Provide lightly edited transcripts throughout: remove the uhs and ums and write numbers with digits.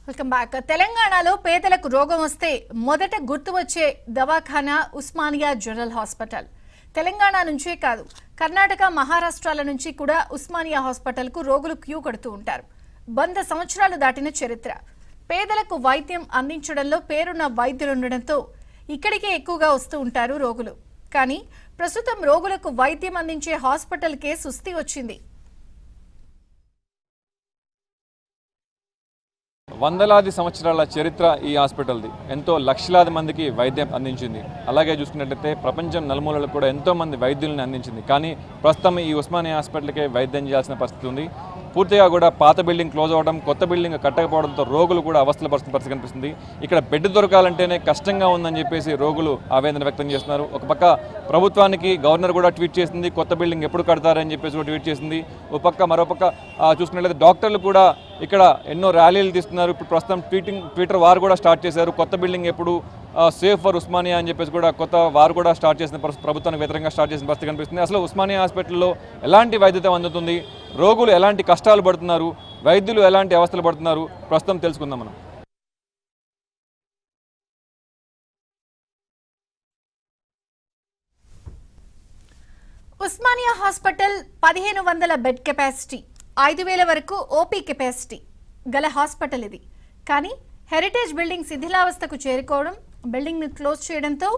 Welcome back. తెలంగాణలో పేదలకు రోగం వస్తే మొదట గుర్తు వచ్చే దవాఖానా ఉస్మానియా జనరల్ హాస్పిటల్. తెలంగాణ నుంచే కాదు, కర్ణాటక, మహారాష్ట్రాల నుంచి కూడా ఉస్మానియా హాస్పిటల్ కు రోగులు క్యూ కడుతూ ఉంటారు. 100 సంవత్సరాలు దాటిన చరిత్ర. పేదలకు వైద్యం అందించడంలో పేరున్న వైద్యులుండడంతో ఇక్కడికే ఎక్కువగా వస్తూ ఉంటారు రోగులు. కానీ ప్రస్తుతం రోగులకు వైద్యం అందించే హాస్పిటల్కే సుస్థి వచ్చింది. వందలాది సంవత్సరాల చరిత్ర ఈ హాస్పిటల్ది. ఎంతో లక్షలాది మందికి వైద్యం అందించింది. అలాగే చూసుకున్నట్లయితే ప్రపంచం నలుమూలలకు కూడా ఎంతోమంది వైద్యులను అందించింది. కానీ ప్రస్తుతం ఈ ఉస్మానియా హాస్పిటల్కే వైద్యం చేయాల్సిన పరిస్థితి ఉంది. పూర్తిగా కూడా పాత బిల్డింగ్ క్లోజ్ అవ్వడం, కొత్త బిల్డింగ్ కట్టకపోవడంతో రోగులు కూడా అవస్థల పరిస్థితి కనిపిస్తుంది. ఇక్కడ బెడ్ దొరకాలంటేనే కష్టంగా ఉందని చెప్పేసి రోగులు ఆవేదన వ్యక్తం చేస్తున్నారు. ఒక పక్క ప్రభుత్వానికి గవర్నర్ కూడా ట్వీట్ చేసింది, కొత్త బిల్డింగ్ ఎప్పుడు కడతారని చెప్పేసి కూడా ట్వీట్ చేసింది. ఒక పక్క మరోపక్క చూసుకున్నట్లయితే డాక్టర్లు కూడా ఇక్కడ ఎన్నో ర్యాలీలు తీస్తున్నారు. ఇప్పుడు ప్రస్తుతం ట్విట్టర్ వారు కూడా స్టార్ట్ చేశారు. కొత్త బిల్డింగ్ ఎప్పుడు, సేఫ్ ఫర్ ఉస్మానియా అని చెప్పేసి కూడా కొత్త వారు కూడా స్టార్ట్ చేసిన ప్రభుత్వానికి వ్యతిరేకంగా స్టార్ట్ చేసిన పరిస్థితి కనిపిస్తుంది. అసలు ఉస్మానియా హాస్పిటల్లో ఎలాంటి వైద్యత అందుతుంది, రోగులు ఎలాంటి కష్టాలు పడుతున్నారు, వైద్యులు ఎలాంటి అవస్థలు పడుతున్నారు, ప్రస్తుతం తెలుసుకుందాం మనం. ఉస్మానియా హాస్పిటల్ 1500 బెడ్ కెపాసిటీ, 5000 వరకు ఓపీ కెపాసిటీ గల హాస్పిటల్ ఇది. కానీ హెరిటేజ్ బిల్డింగ్ శిథిలావస్థకు చేరుకోవడం, బిల్డింగ్ ను క్లోజ్ చేయడంతో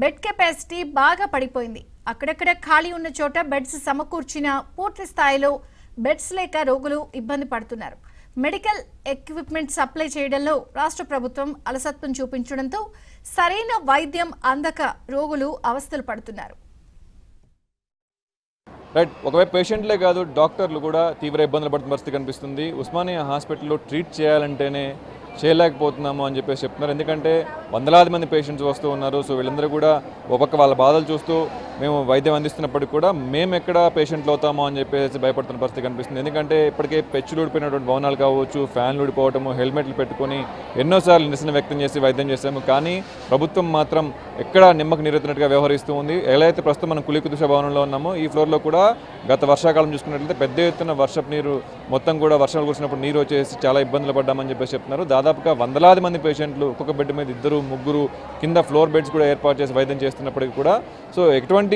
బెడ్ కెపాసిటీ బాగా పడిపోయింది. అక్కడక్కడ ఖాళీ ఉన్న చోట బెడ్స్ సమకూర్చిన పూర్తి స్థాయిలో బెడ్స్ లేక రోగులు ఇబ్బంది పడుతున్నారు. మెడికల్ ఎక్విప్మెంట్ సప్లై చేయడంలో రాష్ట్ర ప్రభుత్వం అలసత్వం చూపించడంతో సరైన వైద్యం అందక రోగులు అవస్థలు పడుతున్నారు. రైట్, ఒకవైపు పేషెంట్లే కాదు, డాక్టర్లు కూడా తీవ్ర ఇబ్బందులు పడుతున్న పరిస్థితి కనిపిస్తుంది. ఉస్మానియా హాస్పిటల్లో ట్రీట్ చేయాలంటేనే చేయలేకపోతున్నాము అని చెప్పేసి చెప్తున్నారు. ఎందుకంటే వందలాది మంది పేషెంట్స్ వస్తూ ఉన్నారు. సో వీళ్ళందరూ కూడా ఒక పక్క వాళ్ళ బాధలు చూస్తూ మేము వైద్యం అందిస్తున్నప్పటికీ కూడా మేము ఎక్కడ పేషెంట్లు అవుతామో అని చెప్పేసి భయపడుతున్న పరిస్థితి కనిపిస్తుంది. ఎందుకంటే ఇప్పటికే పెచ్చులు ఊడిపోయినటువంటి భవనాలు కావచ్చు, ఫ్యాన్లు ఊడిపోవటము, హెల్మెట్లు పెట్టుకొని ఎన్నోసార్లు నిరసన వ్యక్తం చేసి వైద్యం చేశాము. కానీ ప్రభుత్వం మాత్రం ఎక్కడా నిమ్మకు నీరెత్తినట్టుగా వ్యవహరిస్తూ ఉంది. ఎలా అయితే ప్రస్తుతం మనం కులీకుతుష భవనంలో ఉన్నామో ఈ ఫ్లోర్లో కూడా గత వర్షాకాలం చూసుకున్నట్లయితే పెద్ద ఎత్తున వర్షపు నీరు మొత్తం కూడా వర్షాలు కురిసినప్పుడు నీరు వచ్చేసి చాలా ఇబ్బందులు పడ్డామని చెప్పేసి చెప్తున్నారు. దాదాపుగా వందలాది మంది పేషెంట్లు ఒక్కొక్క బెడ్ మీద 2, 3 కింద ఫ్లోర్ బెడ్స్ కూడా ఏర్పాటు చేసి వైద్యం చేస్తున్నప్పటికీ కూడా సో ఎటువంటి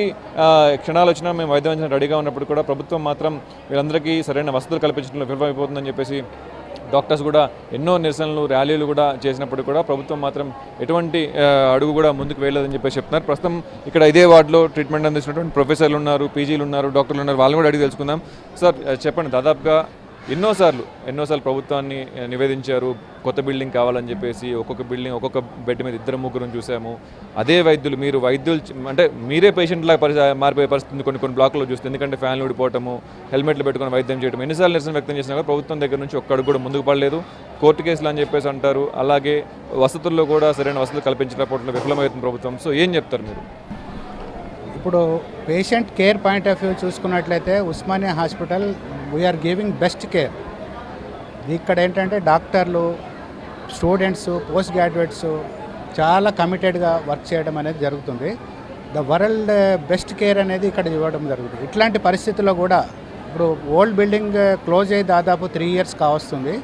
క్షణాలు వచ్చినా మేము వైద్యం అందించడం రెడీగా ఉన్నప్పుడు కూడా ప్రభుత్వం మాత్రం వీళ్ళందరికీ సరైన వసతులు కల్పించడంలో విఫలమైపోతుందని చెప్పేసి డాక్టర్స్ కూడా ఎన్నో నిరసనలు, ర్యాలీలు కూడా చేసినప్పుడు కూడా ప్రభుత్వం మాత్రం ఎటువంటి అడుగు కూడా ముందుకు వెళ్ళలేదని చెప్పేసి చెప్తున్నారు. ప్రస్తుతం ఇక్కడ ఇదే వార్డులో ట్రీట్మెంట్ అందిస్తున్నటువంటి ప్రొఫెసర్లు ఉన్నారు, పీజీలు ఉన్నారు, డాక్టర్లు ఉన్నారు. వాళ్ళని కూడా అడిగి తెలుసుకుందాం. సార్ చెప్పండి, దాదాపుగా ఎన్నోసార్లు ప్రభుత్వాన్ని నివేదించారు కొత్త బిల్డింగ్ కావాలని చెప్పేసి. ఒక్కొక్క బిల్డింగ్ ఒక్కొక్క బెడ్ మీద 2, 3 చూసాము. అదే వైద్యులు, మీరు వైద్యులు అంటే మీరే పేషెంట్లా మారిపోయే పరిస్థితి కొన్ని బ్లాక్లో చూస్తే. ఎందుకంటే ఫ్యాన్లు ఊడిపోవటము, హెల్మెట్లు పెట్టుకుని వైద్యం చేయడం, ఎన్నిసార్లు నిరసన వ్యక్తం చేసినా కూడా ప్రభుత్వం దగ్గర నుంచి ఒక్క అడుగు కూడా ముందుకు పడలేదు. కోర్టు కేసులు అని చెప్పేసి అంటారు. అలాగే వసతుల్లో కూడా సరైన వసతులు కల్పించకపోవడంలో విఫలమవుతుంది ప్రభుత్వం. సో ఏం చెప్తారు మీరు? ఇప్పుడు patient care point of view చూసుకున్నట్లయితే Osmania hospital we are giving best care. ఇక్కడ ఏంటంటే డాక్టర్లు, స్టూడెంట్స్, పోస్ట్ గ్రాడ్యుయేట్స్ చాలా కమిటెడ్గా వర్క్ చేయడం అనేది జరుగుతుంది. ద వరల్డ్ బెస్ట్ కేర్ అనేది ఇక్కడ ఇవ్వడం జరుగుతుంది. ఇట్లాంటి పరిస్థితుల్లో కూడా ఇప్పుడు ఓల్డ్ బిల్డింగ్ క్లోజ్ అయ్యి దాదాపు 3 ఇయర్స్ కావస్తుంది.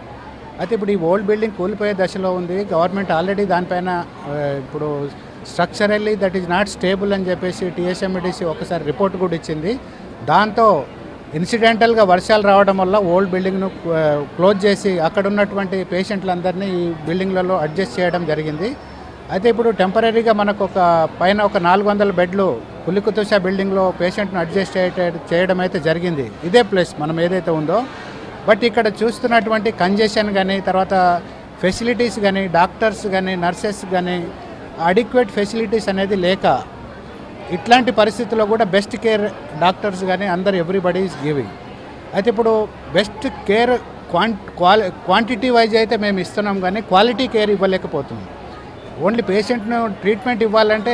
అయితే ఇప్పుడు ఈ ఓల్డ్ బిల్డింగ్ కూలిపోయే దశలో ఉంది. గవర్నమెంట్ ఆల్రెడీ దానిపైన ఇప్పుడు structurally that is not stable అని చెప్పేసి టీఎస్ఎండిసి ఒకసారి రిపోర్ట్ కూడా ఇచ్చింది. దాంతో ఇన్సిడెంటల్గా వర్షాలు రావడం వల్ల ఓల్డ్ బిల్డింగ్ను క్లోజ్ చేసి అక్కడ ఉన్నటువంటి పేషెంట్లందరినీ ఈ బిల్డింగ్లలో అడ్జస్ట్ చేయడం జరిగింది. అయితే ఇప్పుడు టెంపరీగా మనకు పైన ఒక 400 బెడ్లు కులికుతుష బిల్డింగ్లో పేషెంట్ను అడ్జస్ట్ చేయడం అయితే జరిగింది. ఇదే ప్లేస్ మనం ఏదైతే ఉందో. బట్ ఇక్కడ చూస్తున్నటువంటి కంజెషన్ కానీ, తర్వాత ఫెసిలిటీస్ కానీ, డాక్టర్స్ కానీ, నర్సెస్ కానీ అడిక్వేట్ ఫెసిలిటీస్ అనేది లేక ఇట్లాంటి పరిస్థితుల్లో కూడా బెస్ట్ కేర్ డాక్టర్స్ కానీ అందరు ఎవ్రీబడి ఈజ్ గివింగ్. అయితే ఇప్పుడు బెస్ట్ కేర్ క్వాంటిటీ వైజ్ అయితే మేము ఇస్తున్నాం, కానీ క్వాలిటీ కేర్ ఇవ్వలేకపోతున్నాం. ఓన్లీ పేషెంట్ను ట్రీట్మెంట్ ఇవ్వాలంటే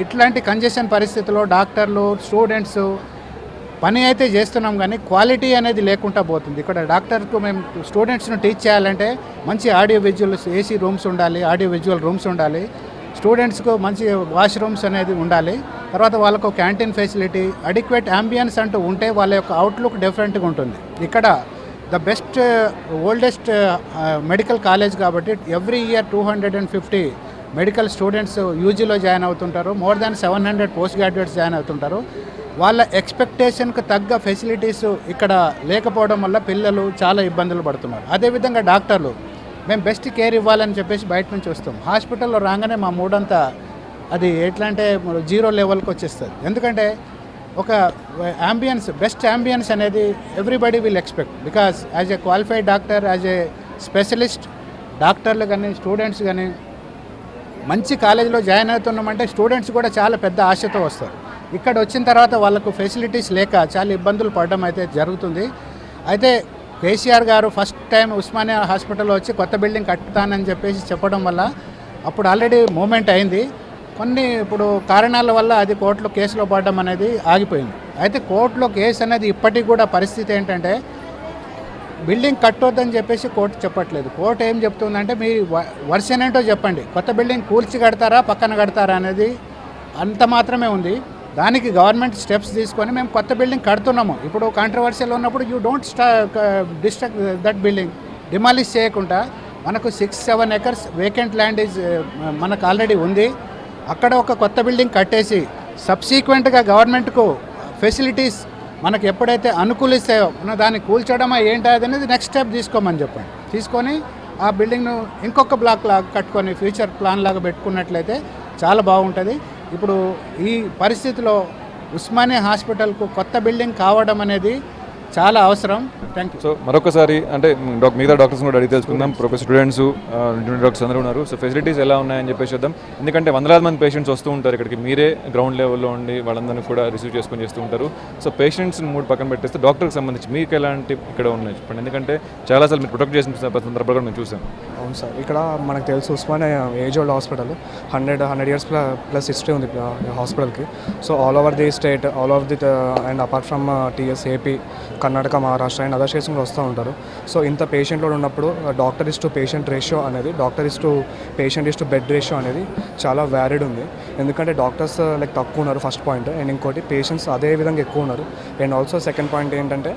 ఇట్లాంటి కంజెషన్ పరిస్థితుల్లో డాక్టర్లు, స్టూడెంట్స్ పని అయితే చేస్తున్నాం, కానీ క్వాలిటీ అనేది లేకుండా పోతుంది. ఇక్కడ డాక్టర్కు మేము స్టూడెంట్స్ను టీచ్ చేయాలంటే మంచి ఆడియో విజువల్స్, ఏసీ రూమ్స్ ఉండాలి, ఆడియో విజువల్ రూమ్స్ ఉండాలి. స్టూడెంట్స్కు మంచి వాష్రూమ్స్ అనేది ఉండాలి. తర్వాత వాళ్ళకు క్యాంటీన్ ఫెసిలిటీ, అడిక్వేట్ అంబియన్స్ అంటూ ఉంటే వాళ్ళ యొక్క అవుట్లుక్ డిఫరెంట్గా ఉంటుంది. ఇక్కడ the best oldest medical college కాబట్టి ఎవ్రీ ఇయర్ 250 మెడికల్ స్టూడెంట్స్ యూజీలో జాయిన్ అవుతుంటారు. More than 700 post graduates join అవుతుంటారు. వాళ్ళ ఎక్స్పెక్టేషన్కి తగ్గ ఫెసిలిటీస్ ఇక్కడ లేకపోవడం వల్ల పిల్లలు చాలా ఇబ్బందులు పడుతున్నారు. అదేవిధంగా డాక్టర్లు మేము బెస్ట్ కేర్ ఇవ్వాలని చెప్పేసి బయట నుంచి వస్తాం. హాస్పిటల్లో రాగానే మా మూడంతా అది ఎట్లా అంటే 0 లెవెల్కి వచ్చేస్తుంది. ఎందుకంటే ఒక అంబియన్స్ బెస్ట్ అంబియన్స్ అనేది everybody will expect. Because as a qualified doctor, as a specialist డాక్టర్లు కానీ స్టూడెంట్స్ కానీ మంచి కాలేజీలో జాయిన్ అవుతున్నామంటే స్టూడెంట్స్ కూడా చాలా పెద్ద ఆశతో వస్తారు. ఇక్కడ వచ్చిన తర్వాత వాళ్ళకు ఫెసిలిటీస్ లేక చాలా ఇబ్బందులు పడడం అయితే జరుగుతుంది. అయితే కేసీఆర్ గారు ఫస్ట్ టైం ఉస్మానియా హాస్పిటల్లో వచ్చి కొత్త బిల్డింగ్ కట్టుతానని చెప్పేసి చెప్పడం వల్ల అప్పుడు ఆల్రెడీ మూమెంట్ అయింది. కొన్ని ఇప్పుడు కారణాల వల్ల అది కోర్టులో కేసులో పడడం అనేది ఆగిపోయింది. అయితే కోర్టులో కేసు అనేది ఇప్పటికి కూడా పరిస్థితి ఏంటంటే బిల్డింగ్ కట్టొద్దని చెప్పేసి కోర్టు చెప్పట్లేదు. కోర్టు ఏం చెప్తుందంటే మీ వర్షన్ ఏంటో చెప్పండి, కొత్త బిల్డింగ్ కూల్చి కడతారా పక్కన కడతారా అనేది అంత మాత్రమే ఉంది. దానికి గవర్నమెంట్ స్టెప్స్ తీసుకొని మేము కొత్త బిల్డింగ్ కడుతున్నాము. ఇప్పుడు కాంట్రవర్షియల్ ఉన్నప్పుడు you don't destruct that building, demolish చేయకుండా మనకు 6-7 ఎకర్స్ వేకెంట్ ల్యాండ్ మనకు ఆల్రెడీ ఉంది. అక్కడ ఒక కొత్త బిల్డింగ్ కట్టేసి సబ్సీక్వెంట్గా గవర్నమెంట్కు ఫెసిలిటీస్ మనకు ఎప్పుడైతే అనుకూలిస్తాయో మన దాన్ని కూల్చడమా ఏంటి అనేది నెక్స్ట్ స్టెప్ తీసుకోమని చెప్పండి. తీసుకొని ఆ బిల్డింగ్ను ఇంకొక బ్లాక్ లాగా కట్టుకొని ఫ్యూచర్ ప్లాన్ లాగా పెట్టుకున్నట్లయితే చాలా బాగుంటుంది. ఇప్పుడు ఈ పరిస్థితిలో ఉస్మానియా హాస్పిటల్కు కొత్త బిల్డింగ్ కావడం అనేది చాలా అవసరం. Thank you. సో మరొకసారి అంటే మిగతా డాక్టర్స్ కూడా అడిగి తెలుసుకుందాం. ప్రొఫెసర్ స్టూడెంట్స్ డాక్టర్స్ అందరూ ఉన్నారు. సో ఫెసిలిటీస్ ఎలా ఉన్నాయని చెప్పేసి చూద్దాం. ఎందుకంటే వందలాది మంది పేషెంట్స్ వస్తూ ఉంటారు ఇక్కడికి. మీరే గ్రౌండ్ లెవెల్లో ఉండి వాళ్ళందరినీ కూడా రిసీవ్ చేసుకొని చేస్తూ ఉంటారు. సో పేషెంట్స్ని మూడు పక్కన పెట్టేస్తే డాక్టర్కి సంబంధించి మీకు ఎలాంటి ఇక్కడ ఉన్నాయి చెప్పండి. ఎందుకంటే చాలాసార్లు మీరు ప్రొటెక్ట్ చేసిన సందర్భాలు కూడా మేము చూసాం. అవును సార్, ఇక్కడ మనకు తెలుసు Osmania age old hospital 100 years plus history ఉంది హాస్పిటల్కి. So all over the state, all over the and apart from TS, AP, Karnataka, Maharashtra and other states కూడా వస్తూ ఉంటారు. సో ఇంత పేషెంట్ లోడ్ ఉన్నప్పుడు doctor is to patient ratio అనేది, doctor is to patient is to bed ratio అనేది చాలా valid ఉంది. ఎందుకంటే డాక్టర్స్ లైక్ తక్కువ ఉన్నారు ఫస్ట్ పాయింట్, అండ్ ఇంకోటి పేషెంట్స్ అదే విధంగా ఎక్కువ ఉన్నారు. అండ్ ఆల్సో సెకండ్ పాయింట్ ఏంటంటే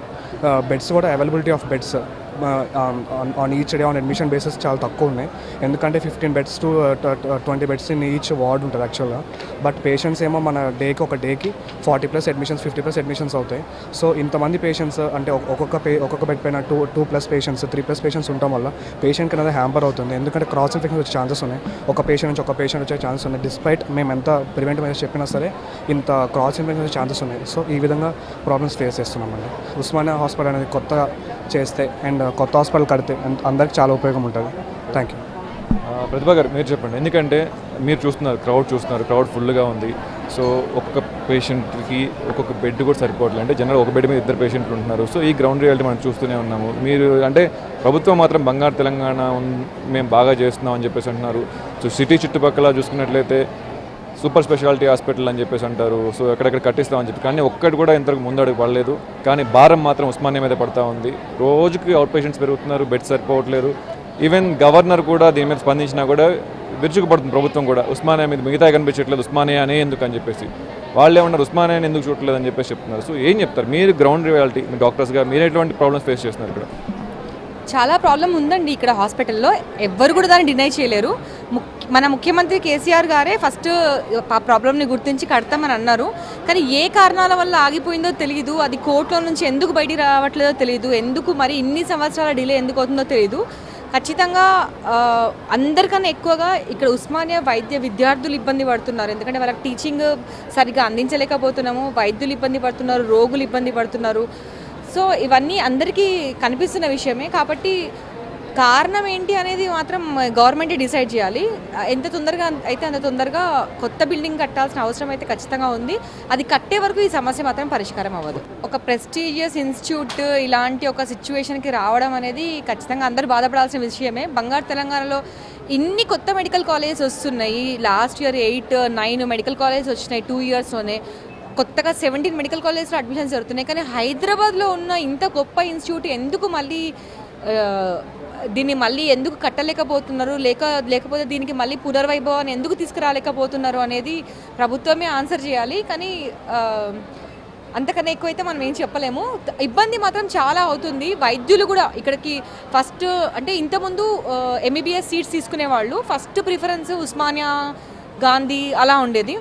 బెడ్స్ కూడా availability of beds on each day on admission basis చాలా తక్కువ ఉన్నాయి. ఎందుకంటే 15 beds to 20 beds in each ward ఉంటుంది యాక్చువల్గా. బట్ పేషెంట్స్ ఏమో మన ఒక డేకి 40+ అడ్మిషన్స్, 50+ అడ్మిషన్స్ అవుతాయి. సో ఇంతమంది పేషెంట్స్ అంటే ఒక్కొక్క బెడ్ పైన 2+ పేషెంట్స్, 3+ పేషెంట్స్ ఉండటం వల్ల పేషెంట్కి అనేది హ్యాంపర్ అవుతుంది. ఎందుకంటే క్రాస్ ఇన్ఫెక్షన్ వచ్చే ఛాన్సెస్ ఉన్నాయి. ఒక పేషెంట్ నుంచి ఒక పేషెంట్ వచ్చే ఛాన్సెస్ ఉన్నాయి. డిస్పైట్ మేము ఎంత ప్రివెంటివ్ మెజర్స్ చెప్పినా సరే ఇంత క్రాస్ ఇన్ఫెక్షన్ వచ్చే ఛాన్సెస్ ఉన్నాయి. సో ఈ విధంగా ప్రాబ్లమ్స్ ఫేస్ చేస్తున్నామండి. ఉస్మానియా హాస్పిటల్ అనేది కొత్తగా చేస్తే అండ్ కొత్త హాస్పిటల్ కడితే అందరికి చాలా ఉపయోగం ఉంటుంది. Thank you. ప్రతిభా గారు మీరు చెప్పండి. ఎందుకంటే మీరు చూస్తున్నారు, క్రౌడ్ ఫుల్గా ఉంది. సో ఒక్కొక్క పేషెంట్కి ఒక్కొక్క బెడ్ కూడా సరిపోవట్లేదు. అంటే జనరల్ ఒక బెడ్ మీద 2 పేషెంట్లు ఉంటున్నారు. సో ఈ గ్రౌండ్ రియాలిటీ మనం చూస్తూనే ఉన్నాము. మీరు అంటే ప్రభుత్వం మాత్రం బంగారు తెలంగాణ మేము బాగా చేస్తున్నాం అని చెప్పేసి అంటున్నారు. సో సిటీ చుట్టుపక్కల చూసుకున్నట్లయితే సూపర్ స్పెషాలిటీ హాస్పిటల్ అని చెప్పేసి అంటారు. సో ఎక్కడెక్కడ కట్టిస్తామని చెప్పి, కానీ ఒక్కటి కూడా ఇంతకు ముందడుగు పడలేదు. కానీ భారం మాత్రం ఉస్మానియా మీద పడతా ఉంది. రోజుకి అవుట్ పేషెంట్స్ పెరుగుతున్నారు, బెడ్స్ సరిపోవట్లేదు. ఈవెన్ గవర్నర్ కూడా దీని మీద స్పందించినా కూడా విరుచుకుపడుతుంది ప్రభుత్వం కూడా. ఉస్మానియా మీద మిగతా కనిపించట్లేదు, ఉస్మానియా అనే ఎందుకు అని చెప్పేసి. వాళ్ళు ఏమన్నారు ఉస్మానియాని ఎందుకు చూడట్లేదు అని చెప్పేసి చెప్తున్నారు. సో ఏం చెప్తారు మీరు గ్రౌండ్ రియాలిటీ, మీ డాక్టర్స్గా మీరు ఎటువంటి ప్రాబ్లమ్స్ ఫేస్ చేస్తున్నారు ఇక్కడ? చాలా ప్రాబ్లం ఉందండి ఇక్కడ హాస్పిటల్లో, ఎవ్వరు కూడా దాన్ని డినై చేయలేరు. మన ముఖ్యమంత్రి కేసీఆర్ గారే ఫస్ట్ ఆ ప్రాబ్లమ్ని గుర్తించి కడతామని అన్నారు. కానీ ఏ కారణాల వల్ల ఆగిపోయిందో తెలియదు, అది కోర్టులో నుంచి ఎందుకు బయటికి రావట్లేదో తెలియదు, ఎందుకు మరి ఇన్ని సంవత్సరాల డిలే ఎందుకు అవుతుందో తెలియదు. ఖచ్చితంగా అందరికన్నా ఎక్కువగా ఇక్కడ ఉస్మానియా వైద్య విద్యార్థులు ఇబ్బంది పడుతున్నారు. ఎందుకంటే వాళ్ళకి టీచింగ్ సరిగ్గా అందించలేకపోతున్నాము, వైద్యులు ఇబ్బంది పడుతున్నారు, రోగులు ఇబ్బంది పడుతున్నారు. సో ఇవన్నీ అందరికీ కనిపిస్తున్న విషయమే. కాబట్టి కారణం ఏంటి అనేది మాత్రం గవర్నమెంటే డిసైడ్ చేయాలి. ఎంత తొందరగా అయితే అంత తొందరగా కొత్త బిల్డింగ్ కట్టాల్సిన అవసరం అయితే ఖచ్చితంగా ఉంది. అది కట్టే వరకు ఈ సమస్య మాత్రం పరిష్కారం అవ్వదు. ఒక ప్రెస్టీజియస్ ఇన్స్టిట్యూట్ ఇలాంటి ఒక సిచ్యువేషన్కి రావడం అనేది ఖచ్చితంగా అందరూ బాధపడాల్సిన విషయమే. బంగారు తెలంగాణలో ఇన్ని కొత్త మెడికల్ కాలేజెస్ వస్తున్నాయి. లాస్ట్ ఇయర్ 8-9 మెడికల్ కాలేజెస్ వచ్చినాయి 2 yearsలోనే. కొత్తగా 17 మెడికల్ కాలేజ్లో అడ్మిషన్స్ జరుగుతున్నాయి. కానీ హైదరాబాద్లో ఉన్న ఇంత గొప్ప ఇన్స్టిట్యూట్ ఎందుకు దీన్ని మళ్ళీ ఎందుకు కట్టలేకపోతున్నారు, లేకపోతే దీనికి మళ్ళీ పునర్వైభవాన్ని ఎందుకు తీసుకురాలేకపోతున్నారు అనేది ప్రభుత్వమే ఆన్సర్ చేయాలి. కానీ అంతకన్నా ఎక్కువైతే మనం ఏం చెప్పలేము. ఇబ్బంది మాత్రం చాలా అవుతుంది. వైద్యులు కూడా ఇక్కడికి ఫస్ట్ అంటే ఇంతకుముందు ఎంబీబీఎస్ సీట్స్ తీసుకునేవాళ్ళు ఫస్ట్ ప్రిఫరెన్స్ ఉస్మానియా, గాంధీ అలా ఉండేది.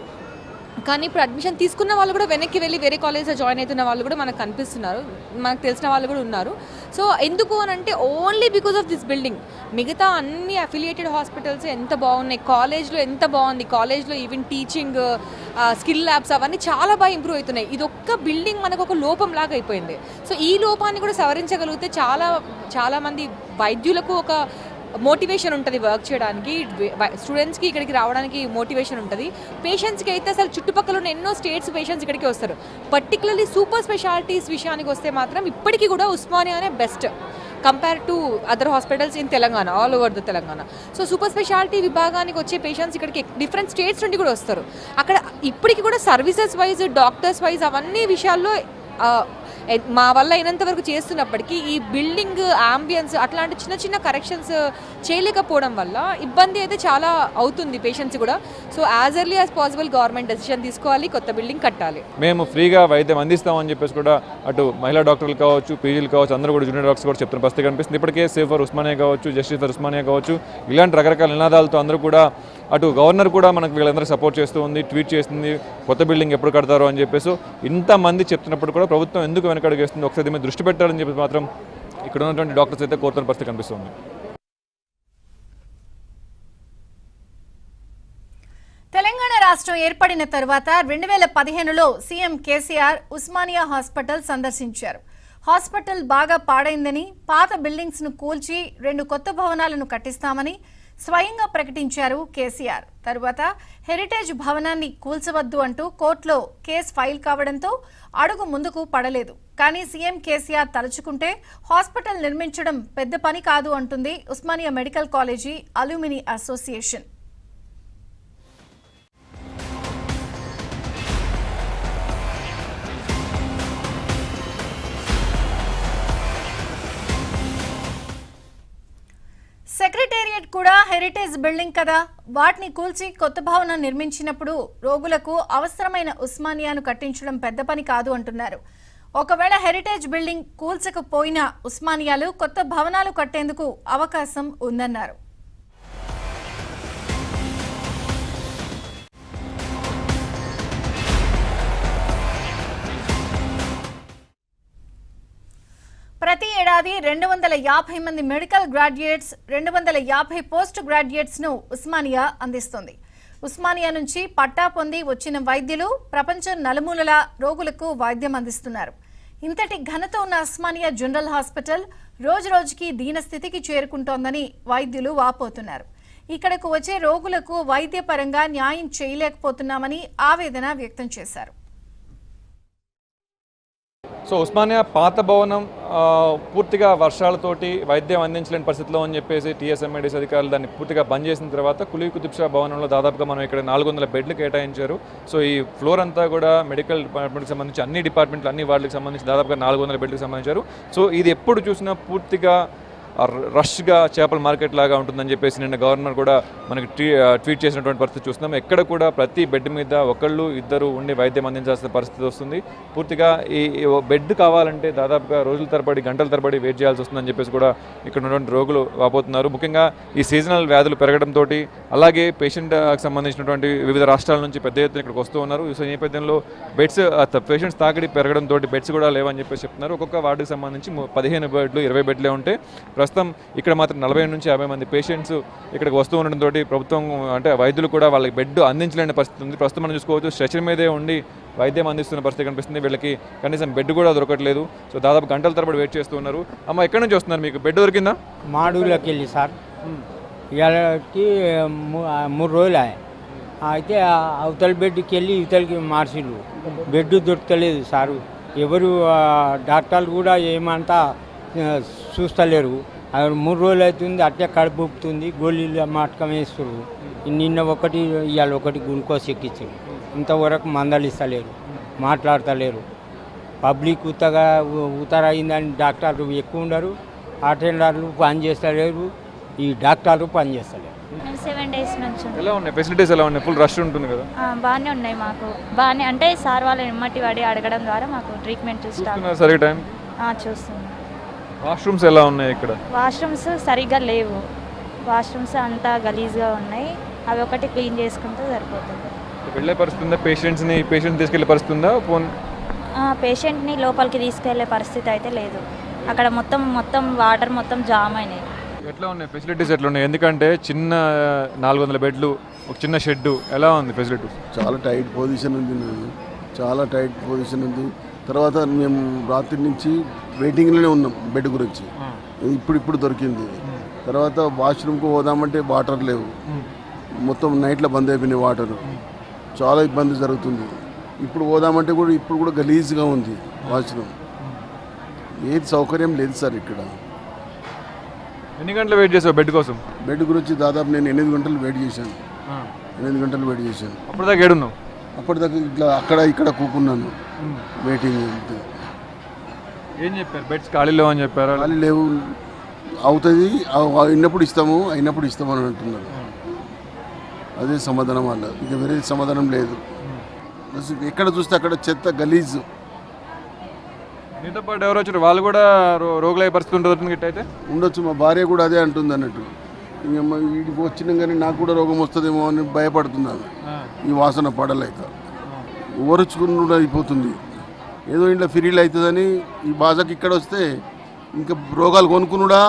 కానీ ఇప్పుడు అడ్మిషన్ తీసుకున్న వాళ్ళు కూడా వెనక్కి వెళ్ళి వేరే కాలేజ్లో జాయిన్ అవుతున్న వాళ్ళు కూడా మనకు కనిపిస్తున్నారు, మనకు తెలిసిన వాళ్ళు కూడా ఉన్నారు. సో ఎందుకు అని అంటే only because of this building. మిగతా అన్ని అఫిలియేటెడ్ హాస్పిటల్స్ ఎంత బాగున్నాయి, కాలేజ్లో ఎంత బాగుంది, కాలేజ్లో ఈవెన్ టీచింగ్, స్కిల్ ల్యాబ్స్ అవన్నీ చాలా బాగా ఇంప్రూవ్ అవుతున్నాయి. ఇది ఒక్క బిల్డింగ్ మనకు ఒక లోపం లాగా అయిపోయింది. సో ఈ లోపాన్ని కూడా సవరించగలిగితే చాలామంది వైద్యులకు ఒక మోటివేషన్ ఉంటుంది వర్క్ చేయడానికి, స్టూడెంట్స్కి ఇక్కడికి రావడానికి మోటివేషన్ ఉంటుంది. పేషెంట్స్కి అయితే అసలు చుట్టుపక్కల ఉన్న ఎన్నో స్టేట్స్ పేషెంట్స్ ఇక్కడికి వస్తారు. పర్టికులర్లీ సూపర్ స్పెషాలిటీస్ విషయానికి వస్తే మాత్రం ఇప్పటికీ కూడా ఉస్మానియానే best compare to other hospitals in Telangana, all over the Telangana. So super speciality విభాగానికి వచ్చే పేషెంట్స్ ఇక్కడికి డిఫరెంట్ స్టేట్స్ నుండి కూడా వస్తారు. అక్కడ ఇప్పటికీ కూడా సర్వీసెస్ వైజ్, డాక్టర్స్ వైజ్ అవన్నీ విషయాల్లో మా వల్ల అయినంత వరకు చేస్తున్నప్పటికీ ఈ బిల్డింగ్ ఆంబియన్స్ అట్లాంటి చిన్న చిన్న కరెక్షన్స్ చేయలేకపోవడం వల్ల ఇబ్బంది అయితే చాలా అవుతుంది పేషెంట్స్ కూడా. So as early as possible government decision తీసుకోవాలి, కొత్త బిల్డింగ్ కట్టాలి. మేము ఫ్రీగా వైద్యం అందిస్తామని చెప్పేసి కూడా అటు మహిళా డాక్టర్లు కావచ్చు, పీజీలు కావచ్చు, అందరూ కూడా జూనియర్ డాక్టర్స్ కూడా చెప్తున్న పరిస్థితి కనిపిస్తుంది. ఇప్పటికే సేఫ్ ఫర్ ఉస్మానియా కావచ్చు, జస్టిస్ ఫర్ ఉస్మానియా కావచ్చు, ఇలాంటి రకరకాల నినాదాలతో అందరూ కూడా అటు గవర్నర్ కూడా మనకు వీళ్ళందరూ సపోర్ట్ చేస్తూ ఉంది, ట్వీట్ చేస్తుంది కొత్త బిల్డింగ్ ఎప్పుడు కడతారో అని చెప్పేసి. ఇంతమంది చెప్తున్నప్పుడు కూడా ప్రభుత్వం ఎందుకు వెనకడుగేస్తుంది, ఒకసారి దీని మీద దృష్టి పెట్టాలని చెప్పి మాత్రం ఇక్కడ ఉన్నటువంటి డాక్టర్స్ అయితే కోరుతున్న పరిస్థితి కనిపిస్తుంది. తెలంగాణ రాష్ట్రం ఏర్పడిన తర్వాత 2015లో సీఎం కేసీఆర్ ఉస్మానియా హాస్పిటల్ సందర్శించారు. హాస్పిటల్ బాగా పాడైందని, పాత బిల్డింగ్స్ ను కూల్చి 2 కొత్త భవనాలను కట్టిస్తామని స్వయంగా ప్రకటించారు కేసీఆర్. తరువాత హెరిటేజ్ భవనాన్ని కూల్చవద్దు అంటూ కోర్టులో కేసు ఫైల్ కావడంతో అడుగు ముందుకు పడలేదు. కానీ సీఎం కేసీఆర్ తలుచుకుంటే హాస్పిటల్ నిర్మించడం పెద్ద పని కాదు అంటుంది Osmania medical college alumni association. Secretariat కూడా హెరిటేజ్ బిల్డింగ్ కదా, వాటిని కూల్చి కొత్త భవనం నిర్మించినప్పుడు రోగులకు అవసరమైన ఉస్మానియాను కట్టించడం పెద్ద పని కాదు అంటున్నారు. ఒకవేళ హెరిటేజ్ బిల్డింగ్ కూల్చకపోయినా ఉస్మానియాలు కొత్త భవనాలు కట్టేందుకు అవకాశం ఉందన్నారు. ప్రతి ఏడాది 250 మంది మెడికల్ గ్రాడ్యుయేట్స్, 250 పోస్ట్ గ్రాడ్యుయేట్స్ ను ఉస్మానియా అందిస్తుంది. ఉస్మానియా నుంచి పట్టా పొంది వచ్చిన వైద్యులు ప్రపంచం నలుమూలల రోగులకు వైద్యం అందిస్తున్నారు. ఇంతటి ఘనత ఉన్న ఉస్మానియా జనరల్ హాస్పిటల్ రోజురోజుకి దీనస్థితికి చేరుకుంటోందని వైద్యులు వాపోతున్నారు. ఇక్కడకు వచ్చే రోగులకు వైద్యపరంగా న్యాయం చేయలేకపోతున్నామని ఆవేదన వ్యక్తం చేశారు. సో ఉస్మానియా పాత భవనం పూర్తిగా వర్షాలతోటి వైద్యం అందించలేని పరిస్థితిలో అని చెప్పేసి టీఎస్ఎంఐడిసి అధికారులు దాన్ని పూర్తిగా బంద్ చేసిన తర్వాత కులీ కుతుబ్ షా భవనంలో దాదాపుగా మనం ఇక్కడ 400 బెడ్లు కేటాయించారు. సో ఈ ఫ్లోర్ అంతా కూడా మెడికల్ డిపార్ట్మెంట్కి సంబంధించి అన్ని డిపార్ట్మెంట్లు, అన్ని వార్డులకు సంబంధించి దాదాపుగా 400 బెడ్లకు సంబంధించారు. సో ఇది ఎప్పుడు చూసినా పూర్తిగా రష్గా చేపల మార్కెట్ లాగా ఉంటుందని చెప్పేసి నిన్న గవర్నర్ కూడా మనకి ట్వీట్ చేసినటువంటి పరిస్థితి చూస్తున్నాం. ఎక్కడ కూడా ప్రతి బెడ్ మీద ఒకళ్ళు ఇద్దరు ఉండి వైద్యం అందించాల్సిన పరిస్థితి వస్తుంది. పూర్తిగా ఈ బెడ్ కావాలంటే దాదాపుగా రోజుల తరబడి, గంటల తరబడి వెయిట్ చేయాల్సి వస్తుందని చెప్పేసి కూడా ఇక్కడ ఉన్నటువంటి రోగులు వాపోతున్నారు. ముఖ్యంగా ఈ సీజనల్ వ్యాధులు పెరగడంతో అలాగే పేషెంట్కి సంబంధించినటువంటి వివిధ రాష్ట్రాల నుంచి పెద్ద ఎత్తున ఇక్కడికి వస్తూ ఉన్నారు. ఈ నేపథ్యంలో బెడ్స్ పేషెంట్స్ తాకిడి పెరగడంతో బెడ్స్ కూడా లేవని చెప్పేసి చెప్తున్నారు. ఒక్కొక్క వార్డుకి సంబంధించి 15 బెడ్లు, 20 బెడ్లే ఉంటే ప్రస్తుతం ఇక్కడ మాత్రం 40 నుంచి 50 మంది పేషెంట్స్ ఇక్కడికి వస్తూ ఉండడంతో ప్రభుత్వం అంటే వైద్యులు కూడా వాళ్ళకి బెడ్ అందించలేని పరిస్థితి ఉంది. ప్రస్తుతం మనం చూసుకోవచ్చు స్ట్రెచర్ మీదే ఉండి వైద్యం అందిస్తున్న పరిస్థితి కనిపిస్తుంది. వీళ్ళకి కనీసం బెడ్ కూడా దొరకట్లేదు. సో దాదాపు గంటల తరబడి వెయిట్ చేస్తూ ఉన్నారు. అమ్మ ఎక్కడి నుంచి వస్తున్నారు, మీకు బెడ్ దొరికిందా? మాడూరులోకి వెళ్ళి సార్ ఇవాళకి 3 రోజులు అయితే అవతల బెడ్కి వెళ్ళి ఇవతలకి మార్చిళ్ళు, బెడ్ దొరకలేదు సారు. ఎవరు డాక్టర్లు కూడా ఏమంతా చూస్తలేరు. 3 రోజులు అవుతుంది, అట్టే కడుపు ఉప్పుతుంది, గోళీలు మాటకం వేస్తారు. నిన్న ఒకటి ఇవాళ ఒకటి గ్లూకోజ్ ఎక్కించారు. ఇంతవరకు మందలు ఇస్తలేరు, మాట్లాడతలేరు. పబ్లిక్ ఉత్తగా ఉత్తర అయిందని డాక్టర్లు ఎక్కువ ఉండరు, అటెండర్లు పని చేస్తలేరు. ఈ డాక్టర్లు పనిచేస్తలేరు. మేము 7 డేస్ నుంచి ఉన్నాం. ఎలా ఉన్నాయి ఫెసిలిటీస్, ఎలా ఉన్నాయి? ఫుల్ రష్ ఉంటుంది కదా? బాగానే ఉన్నాయి మాకు. బాగానే అంటే సార్ వాళ్ళని ఎమ్మటి వాడి అడగడం ద్వారా మాకు ట్రీట్మెంట్ స్టార్ట్ చూస్తున్నారు సరిగ్గా టైం? చూస్తున్నాం. వాష్రూమ్స్ ఎలా ఉన్నాయి ఇక్కడ? వాష్రూమ్స్ సరిగ్గా లేవు. వాష్రూమ్స్ అంతా గలీజ్గా ఉన్నాయి. అవి ఒకటి క్లీన్ చేసుకుంటే సరిపోతుంది. వెళ్ళే పరిస్థితి ఉందా? పేషెంట్ తీసుకెళ్లే పరిస్థితి ఉందా? ఫోన్ పేషెంట్ని లోపలికి తీసుకెళ్లే పరిస్థితి అయితే లేదు. అక్కడ మొత్తం వాటర్ మొత్తం జామ్ అయినాయి. ఎట్లా ఉన్నాయి ఫెసిలిటీస్? ఎట్లా ఉన్నాయి? ఎందుకంటే చిన్న 400 బెడ్లు, ఒక చిన్న షెడ్, ఎలా ఉంది ఫెసిలిటీస్? చాలా టైట్ పొజిషన్ ఉంది నేను, చాలా టైట్ పొజిషన్ ఉంది. తర్వాత మేము రాత్రి నుంచి వెయిటింగ్లోనే ఉన్నాం బెడ్ గురించి. ఇప్పుడు దొరికింది. తర్వాత వాష్రూమ్కి పోదామంటే వాటర్ లేవు, మొత్తం నైట్లో బంద్ అయిపోయినాయి వాటర్. చాలా ఇబ్బంది జరుగుతుంది. ఇప్పుడు పోదామంటే కూడా గలీజ్గా ఉంది వాష్రూమ్. ఏది సౌకర్యం లేదు సార్ ఇక్కడ. ఎన్ని గంటలు వెయిట్ చేసావు బెడ్ కోసం? బెడ్ గురించి దాదాపు నేను 8 గంటలు వెయిట్ చేశాను. 8 గంటలు వెయిట్ చేశాను. అప్పటిదాకా ఏడున్నావు? అప్పటిదాకా ఇట్లా ఇక్కడ కూకున్నాను వెయిటింగ్. ఏం చెప్పారు? బెడ్స్ ఖాళీ లేవు అని చెప్పారా? ఖాళీ లేవు, అవుతుంది అయినప్పుడు ఇస్తాము అని అంటున్నారు. అదే సమాధానం వాళ్ళ, ఇక వేరే సమాధానం లేదు. ఎక్కడ చూస్తే అక్కడ చెత్త గలీజ్. నీతో పాటు ఎవరు వచ్చారు? వాళ్ళు కూడా రోగులయ్యే పరిస్థితి ఉంటుంది గిట్ట అయితే? ఉండొచ్చు. మా భార్య కూడా అదే అంటుంది అన్నట్టు. ఇంక వీడికి వచ్చినా కానీ నాకు కూడా రోగం వస్తుందేమో అని భయపడుతున్నాను. ఈ వాసన పడలేక ఓరుచుకుని కూడా అయిపోతుంది. ఏదో ఇంట్లో ఫిరీలు అవుతుందని ఈ బాజాకి ఇక్కడ వస్తే ఇంకా రోగాలు కొనుక్కునుడా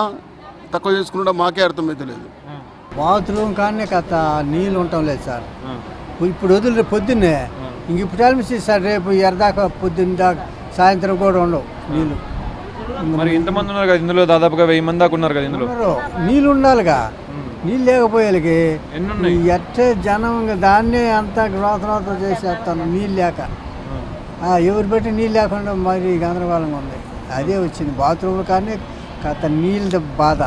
తక్కువ చేసుకున్నా మాకే అర్థమవుతలేదు. బాత్రూమ్ కానీ కథ నీళ్ళు ఉండటం లేదు సార్. ఇప్పుడు వదిలి పొద్దున్నే ఇంక ఇప్పుడు ఆల్మోస్ట్ సార్ రేపు ఎరదాకా పొద్దున్న దాకా సాయంత్రం కూడా ఉండవు నీళ్ళు. మరి ఇంతమంది ఉన్నారు కదా ఇందులో, దాదాపుగా 1000 మంది దాకా ఉన్నారు కదా ఇందులో. నీళ్ళు ఉండాలిగా, నీళ్ళు లేకపోయేకి ఎన్ని ఉన్నాయి? ఎట్టే జనం దాన్నే అంతా రోత చేసేస్తాను నీళ్ళు లేక. ఎవరు పెట్టి నీళ్ళు లేకుండా మరి గందరగోళంగా ఉంది. అదే వచ్చింది బాత్రూమ్లు కానీ కథ నీళ్ళ బాధ.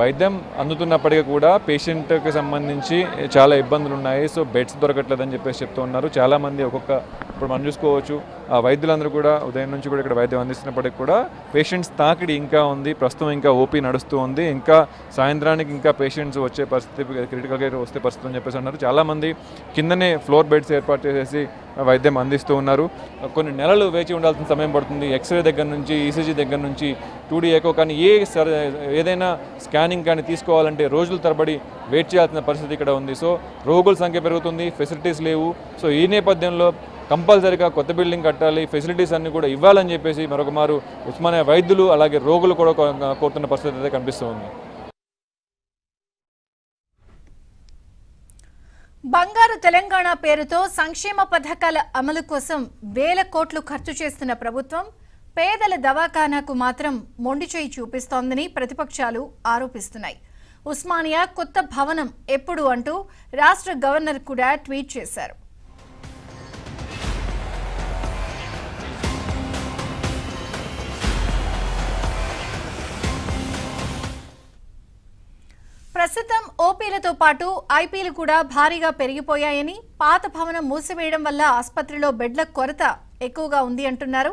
వైద్యం అందుతున్నప్పటికీ కూడా పేషెంట్కి సంబంధించి చాలా ఇబ్బందులు ఉన్నాయి. సో బెడ్స్ దొరకట్లేదని చెప్పేసి చెప్తూ ఉన్నారు చాలామంది. ఇప్పుడు మనం చూసుకోవచ్చు వైద్యులందరూ కూడా ఉదయం నుంచి కూడా ఇక్కడ వైద్యం అందిస్తున్నప్పటికీ కూడా పేషెంట్స్ తాకిడి ఇంకా ఉంది. ప్రస్తుతం ఇంకా ఓపీ నడుస్తూ ఉంది. ఇంకా సాయంత్రానికి ఇంకా పేషెంట్స్ వచ్చే పరిస్థితి, క్రిటికల్గా వస్తే పరిస్థితి అని చెప్పేసి అన్నారు. చాలామంది కిందనే ఫ్లోర్ బెడ్స్ ఏర్పాటు చేసేసి వైద్యం అందిస్తూ ఉన్నారు. కొన్ని నెలలు వేచి ఉండాల్సిన సమయం పడుతుంది. ఎక్స్రే దగ్గర నుంచి, ఈసీజీ దగ్గర నుంచి, 2D ఎకో కానీ ఏదైనా స్కానింగ్ కానీ తీసుకోవాలంటే రోజుల తరబడి వెయిట్ చేయాల్సిన పరిస్థితి ఇక్కడ ఉంది. సో రోగుల సంఖ్య పెరుగుతుంది, ఫెసిలిటీస్ లేవు. సో ఈ నేపథ్యంలో కంపల్సరీగా కొత్త బిల్డింగ్ కట్టాలి, ఫెసిలిటీస్ అన్నీ కూడా ఇవ్వాలని చెప్పేసి మరొక మారు ఉస్మానియా వైద్యులు అలాగే రోగులు కూడా కోరుతున్న పరిస్థితి అయితే కనిపిస్తూ ఉంది. బంగారు తెలంగాణ పేరుతో సంక్షేమ పథకాల అమలు కోసం వేల కోట్లు ఖర్చు చేస్తున్న ప్రభుత్వం పేదల దవాఖానాకు మాత్రం మొండిచేయి చూపిస్తోందని ప్రతిపక్షాలు ఆరోపిస్తున్నాయి. ఉస్మానియా కొత్త భవనం ఎప్పుడు అంటూ రాష్ట్ర గవర్నర్ కూడా ట్వీట్ చేశారు. ప్రస్తుతం ఓపీలతో పాటు ఐపీలు కూడా భారీగా పెరిగిపోయాయని, పాత భవనం మూసివేయడం వల్ల ఆసుపత్రిలో బెడ్ల కొరత ఎక్కువగా ఉంది అంటున్నారు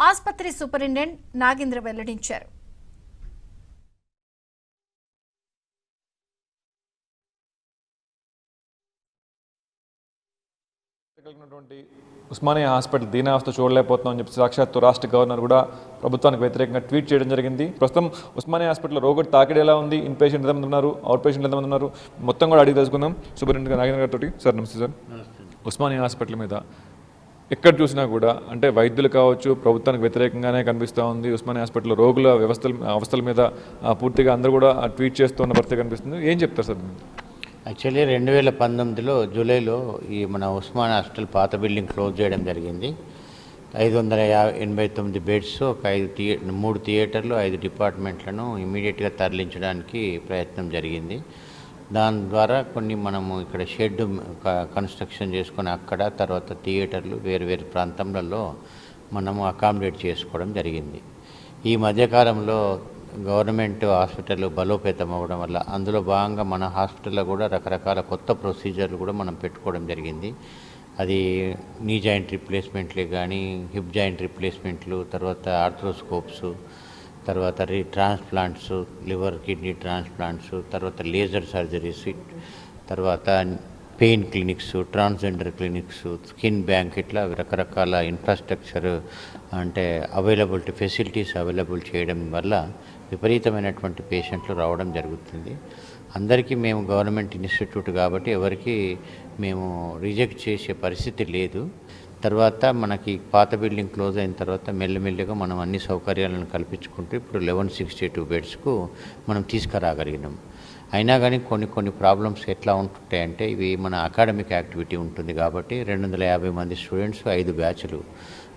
ఆసుపత్రి సూపరింటెండెంట్ నాగేంద్ర వెల్లడించారు. ఉస్మానియా హాస్పిటల్ దీనావస్థ చూడలేకపోతున్నామని చెప్పి సాక్షాత్తు రాష్ట్ర గవర్నర్ కూడా ప్రభుత్వానికి వ్యతిరేకంగా ట్వీట్ చేయడం జరిగింది. ప్రస్తుతం ఉస్మానియా హాస్పిటల్లో రోగుడు తాకిడి ఎలా ఉంది, ఇన్ పేషెంట్ ఎంతమంది ఉన్నారు, అవుట్ పేషెంట్ ఎంతమంది ఉన్నారు, మొత్తం కూడా అడిగి తెలుసుకుందాం సూపరింటెండెంట్ నాగేంద్ర గారితో. సార్ నమస్తే సార్. ఉస్మానియా హాస్పిటల్ మీద ఎక్కడ చూసినా కూడా అంటే వైద్యులు కావచ్చు ప్రభుత్వానికి వ్యతిరేకంగానే కనిపిస్తూ ఉంది. ఉస్మానియా హాస్పిటల్లో రోగుల అవస్థల మీద పూర్తిగా అందరూ కూడా ట్వీట్ చేస్తున్న పరిస్థితి కనిపిస్తుంది. ఏం చెప్తారు సార్? యాక్చువల్లీ 2019 జూలైలో ఈ మన ఉస్మాన్ హాస్పిటల్ పాత బిల్డింగ్ క్లోజ్ చేయడం జరిగింది. 589 బెడ్స్, ఒక 3 థియేటర్లు, 5 డిపార్ట్మెంట్లను ఇమీడియట్గా తరలించడానికి ప్రయత్నం జరిగింది. దాని ద్వారా కొన్ని మనము ఇక్కడ షెడ్ కన్స్ట్రక్షన్ చేసుకొని అక్కడ తర్వాత థియేటర్లు వేరు ప్రాంతాలలో మనము అకామిడేట్ చేసుకోవడం జరిగింది. ఈ మధ్యకాలంలో గవర్నమెంట్ హాస్పిటల్ బలోపేతం అవ్వడం వల్ల అందులో భాగంగా మన హాస్పిటల్లో కూడా రకరకాల కొత్త ప్రొసీజర్లు కూడా మనం పెట్టుకోవడం జరిగింది. అది నీ జాయింట్ రిప్లేస్మెంట్లే కానీ, హిప్ జాయింట్ రిప్లేస్మెంట్లు, తర్వాత ఆర్థ్రోస్కోప్స్, తర్వాత ట్రాన్స్ప్లాంట్స్, లివర్ కిడ్నీ ట్రాన్స్ప్లాంట్స్, తర్వాత లేజర్ సర్జరీస్, తర్వాత pain clinics, transgender clinics, skin bank, ఇట్లా రకరకాల ఇన్ఫ్రాస్ట్రక్చర్ అంటే ఫెసిలిటీస్ అవైలబుల్ చేయడం వల్ల విపరీతమైనటువంటి పేషెంట్లు రావడం జరుగుతుంది. అందరికీ మేము గవర్నమెంట్ ఇన్స్టిట్యూట్ కాబట్టి ఎవరికి మేము రిజెక్ట్ చేసే పరిస్థితి లేదు. తర్వాత మనకి పాత బిల్డింగ్ క్లోజ్ అయిన తర్వాత మెల్లమెల్లగా మనం అన్ని సౌకర్యాలను కల్పించుకుంటూ ఇప్పుడు 1162 బెడ్స్కు మనం తీసుకురాగలిగినాం. అయినా కానీ కొన్ని ప్రాబ్లమ్స్ ఎట్లా ఉంటుంటాయంటే, ఇవి మన అకాడమిక్ యాక్టివిటీ ఉంటుంది కాబట్టి 250 మంది స్టూడెంట్స్ 5 బ్యాచ్లు,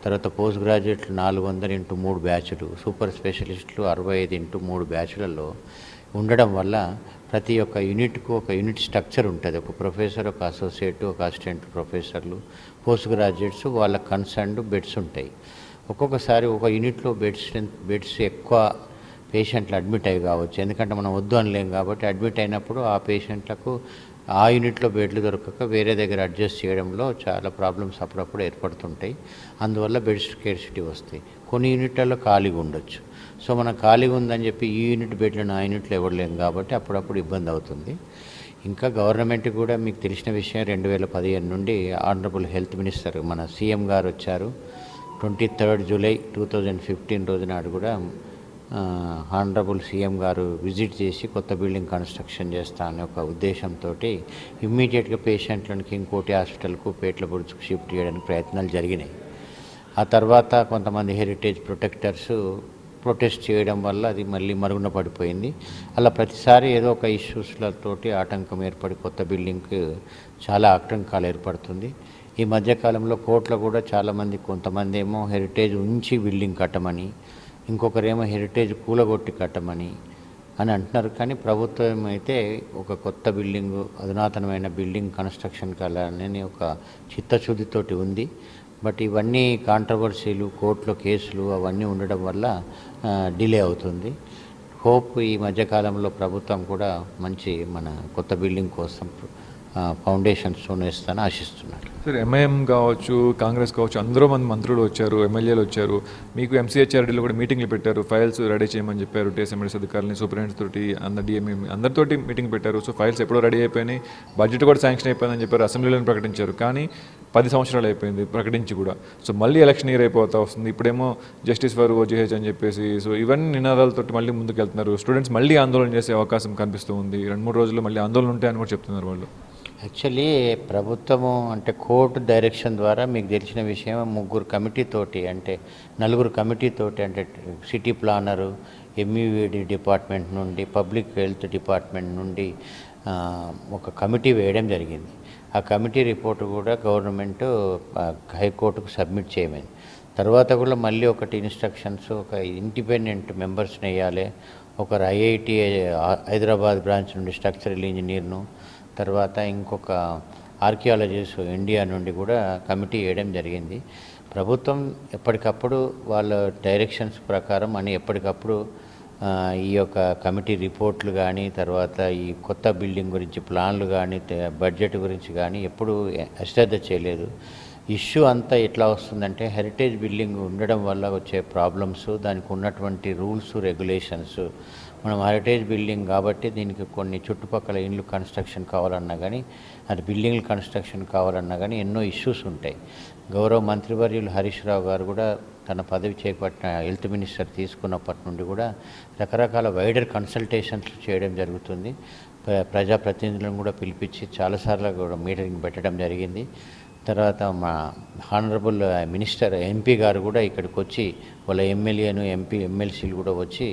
తర్వాత పోస్ట్ గ్రాడ్యుయేట్లు 400 × 3 బ్యాచ్లు, సూపర్ స్పెషలిస్టులు 65 × 3 బ్యాచ్లలో ఉండడం వల్ల ప్రతి ఒక్క యూనిట్కు ఒక యూనిట్ స్ట్రక్చర్ ఉంటుంది. ఒక ప్రొఫెసర్, ఒక అసోసియేట్, ఒక అసిస్టెంట్ ప్రొఫెసర్లు, పోస్ట్ గ్రాడ్యుయేట్స్, వాళ్ళ కన్సర్న్డ్ బెడ్స్ ఉంటాయి. ఒక్కొక్కసారి ఒక యూనిట్లో బెడ్స్ ఎక్కువ పేషెంట్లు అడ్మిట్ అయ్యి కావచ్చు, ఎందుకంటే మనం వద్దు అనలేం కాబట్టి అడ్మిట్ అయినప్పుడు ఆ పేషెంట్లకు ఆ యూనిట్లో బెడ్లు దొరకక వేరే దగ్గర అడ్జస్ట్ చేయడంలో చాలా ప్రాబ్లమ్స్ అప్పుడప్పుడు ఏర్పడుతుంటాయి. అందువల్ల బెడ్ స్కేర్సిటీ వస్తాయి. కొన్ని యూనిట్లలో ఖాళీగా ఉండొచ్చు. సో మనం ఖాళీగా ఉందని చెప్పి ఈ యూనిట్ బెడ్లను ఆ యూనిట్లో ఇవ్వలేము కాబట్టి అప్పుడప్పుడు ఇబ్బంది అవుతుంది. ఇంకా గవర్నమెంట్ కూడా మీకు తెలిసిన విషయం, 2015 నుండి ఆనరబుల్ హెల్త్ మినిస్టర్ మన సీఎం గారు వచ్చారు. 23 జూలై 2015 రోజు నాడు కూడా హానరబుల్ సీఎం గారు విజిట్ చేసి కొత్త బిల్డింగ్ కన్స్ట్రక్షన్ చేస్తా అనే ఒక ఉద్దేశంతో ఇమ్మీడియట్గా పేషెంట్లను కింగ్కోటి హాస్పిటల్కు పేట్లబుర్జ్కు షిఫ్ట్ చేయడానికి ప్రయత్నాలు జరిగినాయి. ఆ తర్వాత కొంతమంది హెరిటేజ్ ప్రొటెక్టర్స్ ప్రొటెస్ట్ చేయడం వల్ల అది మళ్ళీ మరుగున పడిపోయింది. అలా ప్రతిసారి ఏదో ఒక ఇష్యూస్లతోటి ఆటంకం ఏర్పడి కొత్త బిల్డింగ్కి చాలా ఆటంకాలు ఏర్పడుతుంది. ఈ మధ్యకాలంలో కోర్టులో కూడా చాలామంది, కొంతమంది ఏమో హెరిటేజ్ ఉంచి బిల్డింగ్ కట్టమని, ఇంకొకరేమో హెరిటేజ్ కూలగొట్టి కట్టమని అని అంటున్నారు. కానీ ప్రభుత్వం అయితే ఒక కొత్త బిల్డింగు, అధునాతనమైన బిల్డింగ్ కన్స్ట్రక్షన్ కావాలని ఒక చిత్తశుద్ధితోటి ఉంది. బట్ ఇవన్నీ కాంట్రవర్సీలు, కోర్టులో కేసులు అవన్నీ ఉండడం వల్ల డిలే అవుతుంది. హోప్ ఈ మధ్యకాలంలో ప్రభుత్వం కూడా మంచి మన కొత్త బిల్డింగ్ కోసం ఫౌండేషన్స్ వేస్తానని ఆశిస్తున్నారు. సార్, ఎంఐఎం కావచ్చు, కాంగ్రెస్ కావచ్చు, అందరూ మంది మంత్రులు వచ్చారు, ఎమ్మెల్యేలు వచ్చారు. మీకు ఎంసీహెచ్ఆర్డీలో కూడా మీటింగ్లు పెట్టారు, ఫైల్స్ రెడీ చేయమని చెప్పారు. టీఎస్ఎంఎస్ అధికారులని, సూపరింటెండెంట్ తోటి, డిఎంఏ అందరితోటి మీటింగ్ పెట్టారు. సో ఫైల్స్ ఎప్పుడో రెడీ అయిపోయినాయి, బడ్జెట్ కూడా శాంక్షన్ అయిపోయిందని చెప్పారు, అసెంబ్లీలో ప్రకటించారు. కానీ 10 సంవత్సరాలు అయిపోయింది ప్రకటించి కూడా. సో మళ్ళీ ఎలక్షన్ ఇయర్ అయిపోతా వస్తుంది. ఇప్పుడేమో జస్టిస్ ఫర్ ఓజీహెచ్ అని చెప్పేసి, సో ఇవన్నీ నినాదాలతో మళ్ళీ ముందుకు వెళ్తున్నారు. స్టూడెంట్స్ మళ్ళీ ఆందోళన చేసే అవకాశం కనిపిస్తూ ఉంది. 2-3 రోజుల్లో మళ్ళీ ఆందోళన ఉంటాయని కూడా చెప్తున్నారు వాళ్ళు. యాక్చువల్లీ ప్రభుత్వము అంటే కోర్టు డైరెక్షన్ ద్వారా మీకు తెలిసిన విషయం, 3 కమిటీతోటి అంటే 4 కమిటీతోటి అంటే సిటీ ప్లానరు, ఎంఈవిడి డిపార్ట్మెంట్ నుండి, పబ్లిక్ హెల్త్ డిపార్ట్మెంట్ నుండి ఒక కమిటీ వేయడం జరిగింది. ఆ కమిటీ రిపోర్టు కూడా గవర్నమెంట్ హైకోర్టుకు సబ్మిట్ చేయమని, తర్వాత కూడా మళ్ళీ ఒకటి ఇన్స్ట్రక్షన్స్, ఒక ఇండిపెండెంట్ మెంబర్స్ని వేయాలి. ఒకరు ఐఐటి హైదరాబాద్ బ్రాంచ్ నుండి స్ట్రక్చరల్ ఇంజనీర్ను, తర్వాత ఇంకొక ఆర్కియాలజిస్ట్ ఇండియా నుండి కూడా కమిటీ వేయడం జరిగింది. ప్రభుత్వం ఎప్పటికప్పుడు వాళ్ళ డైరెక్షన్స్ ప్రకారం అని ఎప్పటికప్పుడు ఈ యొక్క కమిటీ రిపోర్ట్లు కానీ, తర్వాత ఈ కొత్త బిల్డింగ్ గురించి ప్లాన్లు కానీ, బడ్జెట్ గురించి కానీ ఎప్పుడు అశ్రద్ధ చేయలేదు. ఇష్యూ అంతా ఎట్లా వస్తుందంటే, హెరిటేజ్ బిల్డింగ్ ఉండడం వల్ల వచ్చే ప్రాబ్లమ్స్, దానికి ఉన్నటువంటి రూల్స్, రెగ్యులేషన్స్. మనం హెరిటేజ్ బిల్డింగ్ కాబట్టి దీనికి కొన్ని చుట్టుపక్కల ఇండ్లు కన్స్ట్రక్షన్ కావాలన్నా కానీ, అది బిల్డింగ్లు కన్స్ట్రక్షన్ కావాలన్నా కానీ ఎన్నో ఇష్యూస్ ఉంటాయి. గౌరవ మంత్రివర్యులు హరీష్ రావు గారు కూడా తన పదవి చేపట్టిన హెల్త్ మినిస్టర్ తీసుకున్నప్పటి నుండి కూడా రకరకాల వైడర్ కన్సల్టేషన్స్ చేయడం జరుగుతుంది. ప్రజాప్రతినిధులను కూడా పిలిపించి చాలాసార్లు కూడా మీటింగ్ పెట్టడం జరిగింది. తర్వాత మా హానరబుల్ మినిస్టర్ ఎంపీ గారు కూడా ఇక్కడికి వచ్చి వాళ్ళ ఎమ్మెల్యేను, ఎమ్మెల్సీలు కూడా వచ్చి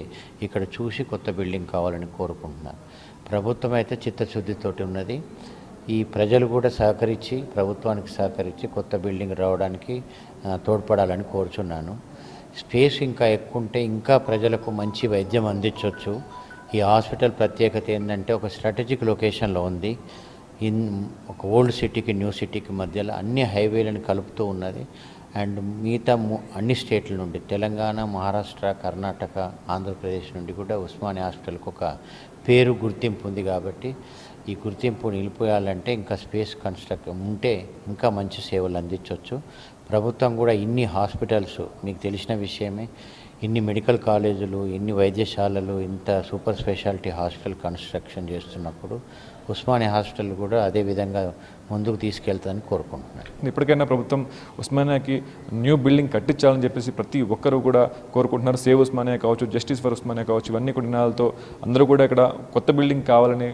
ఇక్కడ చూసి కొత్త బిల్డింగ్ కావాలని కోరుకుంటున్నారు. ప్రభుత్వం అయితే చిత్తశుద్ధితోటి ఉన్నది. ఈ ప్రజలు కూడా సహకరించి, ప్రభుత్వానికి సహకరించి కొత్త బిల్డింగ్ రావడానికి తోడ్పడాలని కోరుచున్నాను. స్పేస్ ఇంకా ఎక్కువ ఉంటే ఇంకా ప్రజలకు మంచి వైద్యం అందించవచ్చు. ఈ హాస్పిటల్ ప్రత్యేకత ఏంటంటే ఒక స్ట్రాటజిక్ లొకేషన్లో ఉంది. ఒక ఓల్డ్ సిటీకి, న్యూ సిటీకి మధ్యలో అన్ని హైవేలను కలుపుతూ ఉన్నది. అండ్ మిగతా అన్ని స్టేట్ల నుండి, తెలంగాణ, మహారాష్ట్ర, కర్ణాటక, ఆంధ్రప్రదేశ్ నుండి కూడా ఉస్మానియా హాస్పిటల్కి ఒక పేరు, గుర్తింపు ఉంది. కాబట్టి ఈ గుర్తింపు నిలిపోయాలంటే ఇంకా స్పేస్ కన్స్ట్రక్ట్ ఉంటే ఇంకా మంచి సేవలు అందించవచ్చు. ప్రభుత్వం కూడా ఇన్ని హాస్పిటల్స్ మీకు తెలిసిన విషయమే, ఇన్ని మెడికల్ కాలేజీలు, ఇన్ని వైద్యశాలలు, ఇంత సూపర్ స్పెషాలిటీ హాస్పిటల్ కన్స్ట్రక్షన్ చేస్తున్నప్పుడు ఉస్మానియా హాస్పిటల్ కూడా అదే విధంగా ముందుకు తీసుకెళ్తానని కోరుకుంటున్నాను. ఇప్పటికైనా ప్రభుత్వం ఉస్మానియాకి న్యూ బిల్డింగ్ కట్టించాలని చెప్పేసి ప్రతి ఒక్కరు కూడా కోరుకుంటున్నారు. సేవ్ ఉస్మానియా కావచ్చు, జస్టిస్ ఫర్ ఉస్మానియా కావచ్చు, ఇవన్నీ కూడా నినాదాలతో అందరూ కూడా ఇక్కడ కొత్త బిల్డింగ్ కావాలని